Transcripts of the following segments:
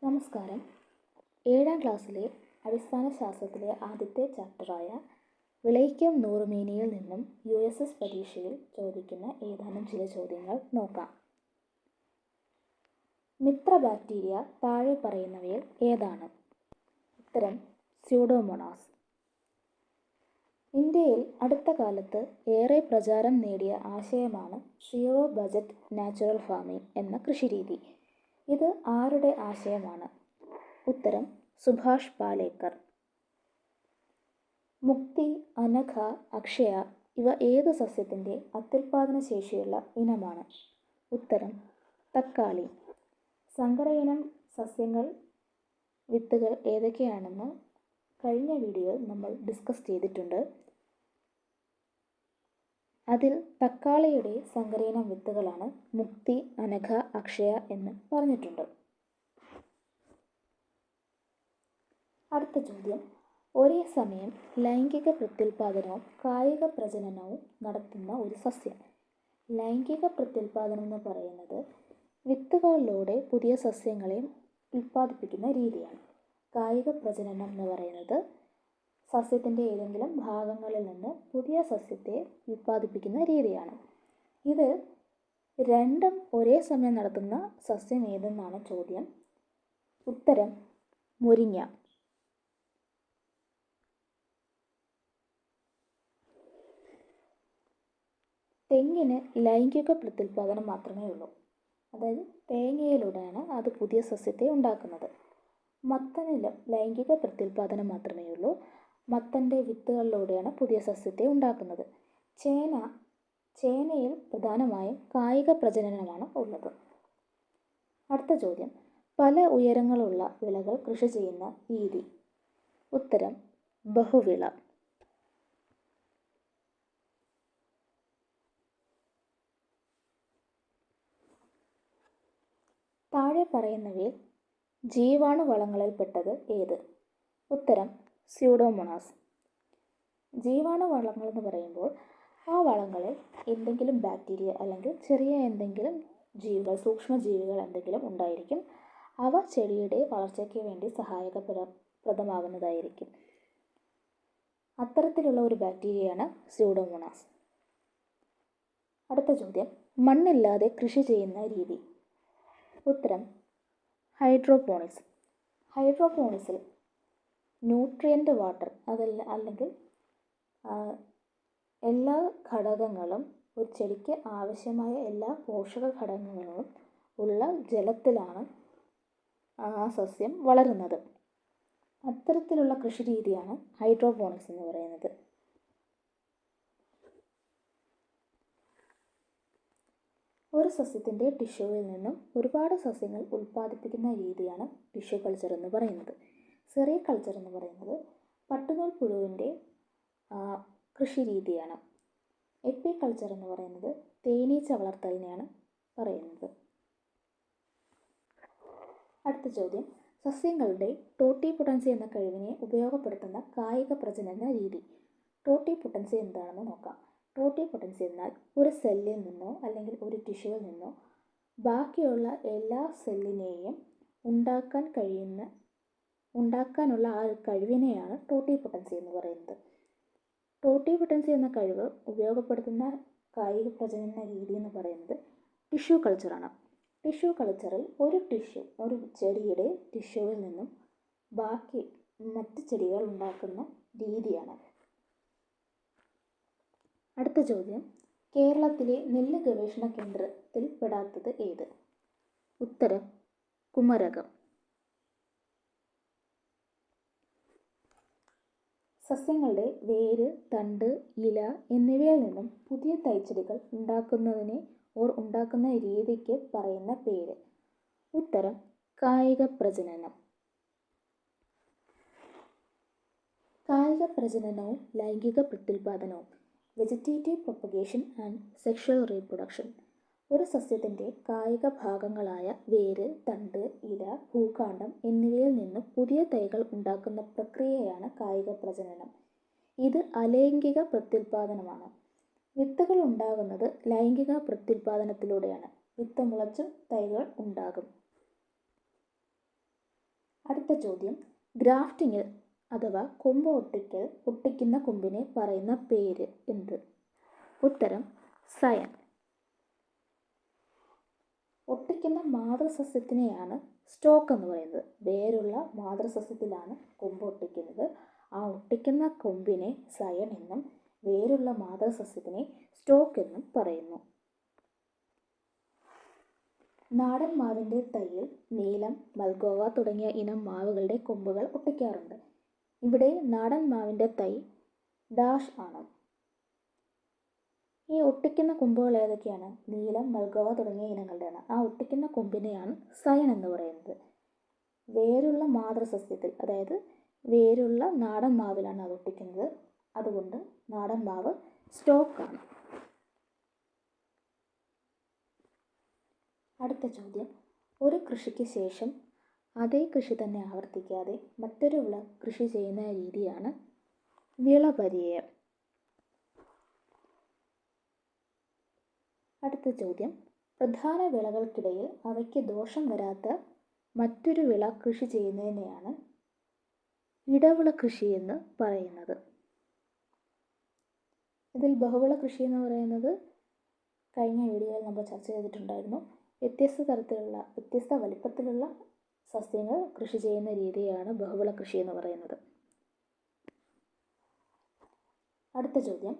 നമസ്കാരം. 7ാം ക്ലാസ്സിലെ അടിസ്ഥാന ശാസ്ത്രത്തിലെ ആദ്യത്തെ ചാപ്റ്ററായ വിളയിക്കും നൂറുമേനിയിൽ നിന്നും USS പരീക്ഷയിൽ ചോദിക്കുന്ന ഏതാനും ചില ചോദ്യങ്ങൾ നോക്കാം. മിത്ര ബാക്ടീരിയ താഴെ പറയുന്നവയിൽ ഏതാണ്? ഉത്തരം സ്യൂഡോമോണാസ്. ഇന്ത്യയിൽ അടുത്ത കാലത്ത് ഏറെ പ്രചാരം നേടിയ ആശയമാണ് സീറോ ബജറ്റ് നാച്ചുറൽ ഫാമിംഗ് എന്ന കൃഷിരീതി. ഇത് ആരുടെ ആശയമാണ്? ഉത്തരം സുഭാഷ് പാലേക്കർ. മുക്തി, അനഘ, അക്ഷയ ഇവ ഏത് സസ്യത്തിൻ്റെ അത്യുൽപാദന ശേഷിയുള്ള ഇനമാണ്? ഉത്തരം തക്കാളി. സങ്കരയിനം സസ്യങ്ങൾ വിത്തുകൾ ഏതൊക്കെയാണെന്ന് കഴിഞ്ഞ വീഡിയോയിൽ നമ്മൾ ഡിസ്കസ് ചെയ്തിട്ടുണ്ട്. അതിൽ തക്കാളിയുടെ സങ്കരയിനം വിത്തുകളാണ് മുക്തി, അനഘ, അക്ഷയ എന്ന് പറഞ്ഞിട്ടുണ്ട്. അടുത്ത ചോദ്യം, ഒരേ സമയം ലൈംഗിക പ്രത്യുൽപാദനവും കായിക പ്രജനനവും നടത്തുന്ന ഒരു സസ്യം. ലൈംഗിക പ്രത്യുൽപാദനം എന്ന് പറയുന്നത് വിത്തുകളിലൂടെ പുതിയ സസ്യങ്ങളെ ഉൽപ്പാദിപ്പിക്കുന്ന രീതിയാണ്. കായിക പ്രജനനം എന്ന് പറയുന്നത് സസ്യത്തിൻ്റെ ഏതെങ്കിലും ഭാഗങ്ങളിൽ നിന്ന് പുതിയ സസ്യത്തെ ഉൽപ്പാദിപ്പിക്കുന്ന രീതിയാണ്. ഇത് രണ്ടും ഒരേ സമയം നടത്തുന്ന സസ്യം ഏതെന്നാണ് ചോദ്യം. ഉത്തരം മുരിങ്ങ. തെങ്ങിന് ലൈംഗിക പ്രത്യുൽപാദനം മാത്രമേ ഉള്ളൂ. അതായത് തേങ്ങയിലൂടെയാണ് അത് പുതിയ സസ്യത്തെ ഉണ്ടാക്കുന്നത്. മത്തനിലും ലൈംഗിക പ്രത്യുൽപാദനം മാത്രമേ ഉള്ളൂ. മത്തൻ്റെ വിത്തുകളിലൂടെയാണ് പുതിയ സസ്യത്തെ ഉണ്ടാക്കുന്നത്. ചേനയിൽ പ്രധാനമായും കായിക പ്രജനനമാണ് ഉള്ളത്. അടുത്ത ചോദ്യം, പല ഉയരങ്ങളുള്ള വിളകൾ കൃഷി ചെയ്യുന്ന രീതി. ഉത്തരം ബഹുവിള. താഴെ പറയുന്നവയിൽ ജീവാണുവളങ്ങളിൽപ്പെട്ടത് ഏത്? ഉത്തരം സ്യൂഡോമോണാസ്. ജീവാണുവളങ്ങൾ എന്ന് പറയുമ്പോൾ ആ വളങ്ങളിൽ എന്തെങ്കിലും ബാക്ടീരിയ അല്ലെങ്കിൽ ചെറിയ എന്തെങ്കിലും ജീവികൾ, സൂക്ഷ്മജീവികൾ എന്തെങ്കിലും ഉണ്ടായിരിക്കും. അവ ചെടിയുടെ വളർച്ചയ്ക്ക് വേണ്ടി സഹായകപ്രദമാകുന്നതായിരിക്കും. അത്തരത്തിലുള്ള ഒരു ബാക്ടീരിയയാണ് സ്യൂഡോമോണാസ്. അടുത്ത ചോദ്യം, മണ്ണില്ലാതെ കൃഷി ചെയ്യുന്ന രീതി. ഉത്തരം ഹൈഡ്രോപോണിക്സ്. ഹൈഡ്രോപോണിക്സിൽ ന്യൂട്രിയൻ്റ് വാട്ടർ അല്ലെങ്കിൽ എല്ലാ ഘടകങ്ങളും ഒരു ചെടിക്ക് ആവശ്യമായ എല്ലാ പോഷക ഘടകങ്ങളും ഉള്ള ജലത്തിലാണ് ആ സസ്യം വളരുന്നത്. അത്തരത്തിലുള്ള കൃഷി രീതിയാണ് ഹൈഡ്രോപോണിക്സ് എന്ന് പറയുന്നത്. ഒരു സസ്യത്തിൻ്റെ ടിഷ്യൂവിൽ നിന്നും ഒരുപാട് സസ്യങ്ങൾ ഉൽപ്പാദിപ്പിക്കുന്ന രീതിയാണ് ടിഷ്യൂ കൾച്ചർ എന്ന് പറയുന്നത്. സെറികൾച്ചർ എന്ന് പറയുന്നത് പട്ടുനൂൽ പുഴുവിൻ്റെ കൃഷി രീതിയാണ്. എപ്പികൾച്ചർ എന്ന് പറയുന്നത് തേനീച്ച വളർത്തലിനെയാണ് പറയുന്നത്. അടുത്ത ചോദ്യം, സസ്യങ്ങളുടെ ടോട്ടിപൊട്ടൻസി എന്ന കഴിവിനെ ഉപയോഗപ്പെടുത്തുന്ന കായിക പ്രജനന രീതി. ടോട്ടിപൊട്ടൻസി എന്താണെന്ന് നോക്കാം. ടോട്ടിപൊട്ടൻസി എന്നാൽ ഒരു സെല്ലിൽ നിന്നോ അല്ലെങ്കിൽ ഒരു ടിഷ്യൂവിൽ നിന്നോ ബാക്കിയുള്ള എല്ലാ സെല്ലിനെയും ഉണ്ടാക്കാനുള്ള ആ കഴിവിനെയാണ് ടോട്ടിപൊട്ടൻസി എന്ന് പറയുന്നത്. ടോട്ടിപൊട്ടൻസി എന്ന കഴിവ് ഉപയോഗപ്പെടുത്തുന്ന കായിക പ്രജനന രീതി എന്ന് പറയുന്നത് ടിഷ്യൂ കൾച്ചറാണ്. ടിഷ്യൂ കൾച്ചറിൽ ഒരു ചെടിയുടെ ടിഷ്യൂവിൽ നിന്നും ബാക്കി മറ്റ് ചെടികൾ ഉണ്ടാക്കുന്ന രീതിയാണ്. അടുത്ത ചോദ്യം, കേരളത്തിലെ നെല്ല് ഗവേഷണ കേന്ദ്രത്തിൽ പെടാത്തത് ഏത്? ഉത്തരം കുമരകം. സസ്യങ്ങളുടെ വേര്, തണ്ട്, ഇല എന്നിവയിൽ നിന്നും പുതിയ തൈച്ചെടികൾ ഉണ്ടാക്കുന്ന രീതിക്ക് പറയുന്ന പേര്. ഉത്തരം കായിക പ്രജനനം. കായിക പ്രജനനവും ലൈംഗിക പ്രത്യുൽപാദനവും. Vegetative propagation and sexual reproduction. ഒരു സസ്യത്തിൻ്റെ കായിക ഭാഗങ്ങളായ വേര്, തണ്ട്, ഇല, ഭൂഖണ്ഡം എന്നിവയിൽ നിന്ന് പുതിയ തൈകൾ ഉണ്ടാക്കുന്ന പ്രക്രിയയാണ് കായിക പ്രജനനം. ഇത് അലൈംഗിക പ്രത്യുൽപാദനമാണ്. വിത്തുകൾ ഉണ്ടാകുന്നത് ലൈംഗിക പ്രത്യുൽപാദനത്തിലൂടെയാണ്. വിത്ത് മുളച്ചും തൈകൾ ഉണ്ടാകും. അടുത്ത ചോദ്യം, ഗ്രാഫ്റ്റിംഗിൽ അഥവാ കൊമ്പ് ഒട്ടിക്കുന്ന കൊമ്പിനെ പറയുന്ന പേര് എന്ത്? ഉത്തരം സയൻ. ഒട്ടിക്കുന്ന മാതൃസസ്യത്തിനെയാണ് സ്റ്റോക്ക് എന്ന് പറയുന്നത്. വേരുള്ള മാതൃസസ്യത്തിലാണ് കൊമ്പ് ഒട്ടിക്കുന്നത്. ആ ഒട്ടിക്കുന്ന കൊമ്പിനെ സയൻ എന്നും വേരുള്ള മാതൃസസ്യത്തിനെ സ്റ്റോക്ക് എന്നും പറയുന്നു. നാടൻ മാവിൻ്റെ തൈയിൽ നീലം, മൽഗോവ തുടങ്ങിയ ഇനം മാവുകളുടെ കൊമ്പുകൾ ഒട്ടിക്കാറുണ്ട്. ഇവിടെ നാടൻ മാവിൻ്റെ തൈ ഡാഷ് ആണ്. ഈ ഒട്ടിക്കുന്ന കൊമ്പുകൾ ഏതൊക്കെയാണ്? നീലം, മൽഗോവ തുടങ്ങിയ ഇനങ്ങളുടെയാണ്. ആ ഒട്ടിക്കുന്ന കൊമ്പിനെയാണ് സയൻ എന്ന് പറയുന്നത്. വേരുള്ള മാതൃസസ്യത്തിൽ, അതായത് വേരുള്ള നാടൻ മാവിലാണ് അത് ഒട്ടിക്കുന്നത്. അതുകൊണ്ട് നാടൻ മാവ് സ്റ്റോക്കാണ്. അടുത്ത ചോദ്യം, ഒരു കൃഷിക്ക് ശേഷം അതേ കൃഷി തന്നെ ആവർത്തിക്കാതെ മറ്റൊരു വിള കൃഷി ചെയ്യുന്ന രീതിയാണ് വിളപര്യായം. അടുത്ത ചോദ്യം, പ്രധാന വിളകൾക്കിടയിൽ അവയ്ക്ക് ദോഷം വരാത്ത മറ്റൊരു വിള കൃഷി ചെയ്യുന്നതിനെയാണ് ഇടവിള കൃഷി എന്ന് പറയുന്നത്. ഇതിൽ ബഹുവിള കൃഷി എന്ന് പറയുന്നത് കഴിഞ്ഞ വീഡിയോയിൽ നമ്മൾ ചർച്ച ചെയ്തിട്ടുണ്ടായിരുന്നു. വ്യത്യസ്ത വലിപ്പത്തിലുള്ള സസ്യങ്ങൾ കൃഷി ചെയ്യുന്ന രീതിയാണ് ബഹുവിള കൃഷി എന്ന് പറയുന്നത്. അടുത്ത ചോദ്യം,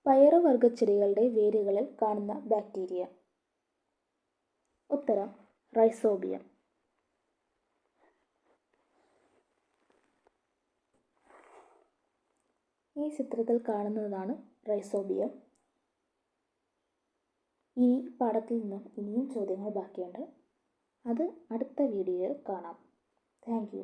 പയറുവർഗ്ഗച്ചെടികളുടെ വേരുകളിൽ കാണുന്ന ബാക്ടീരിയ. ഉത്തരം റൈസോബിയം. ഈ ചിത്രത്തിൽ കാണുന്നതാണ് റൈസോബിയം. ഈ പാഠത്തിൽ നിന്നും ഇനിയും ചോദ്യങ്ങൾ ബാക്കിയുണ്ട്. അത് അടുത്ത വീഡിയോയിൽ കാണാം. Thank you.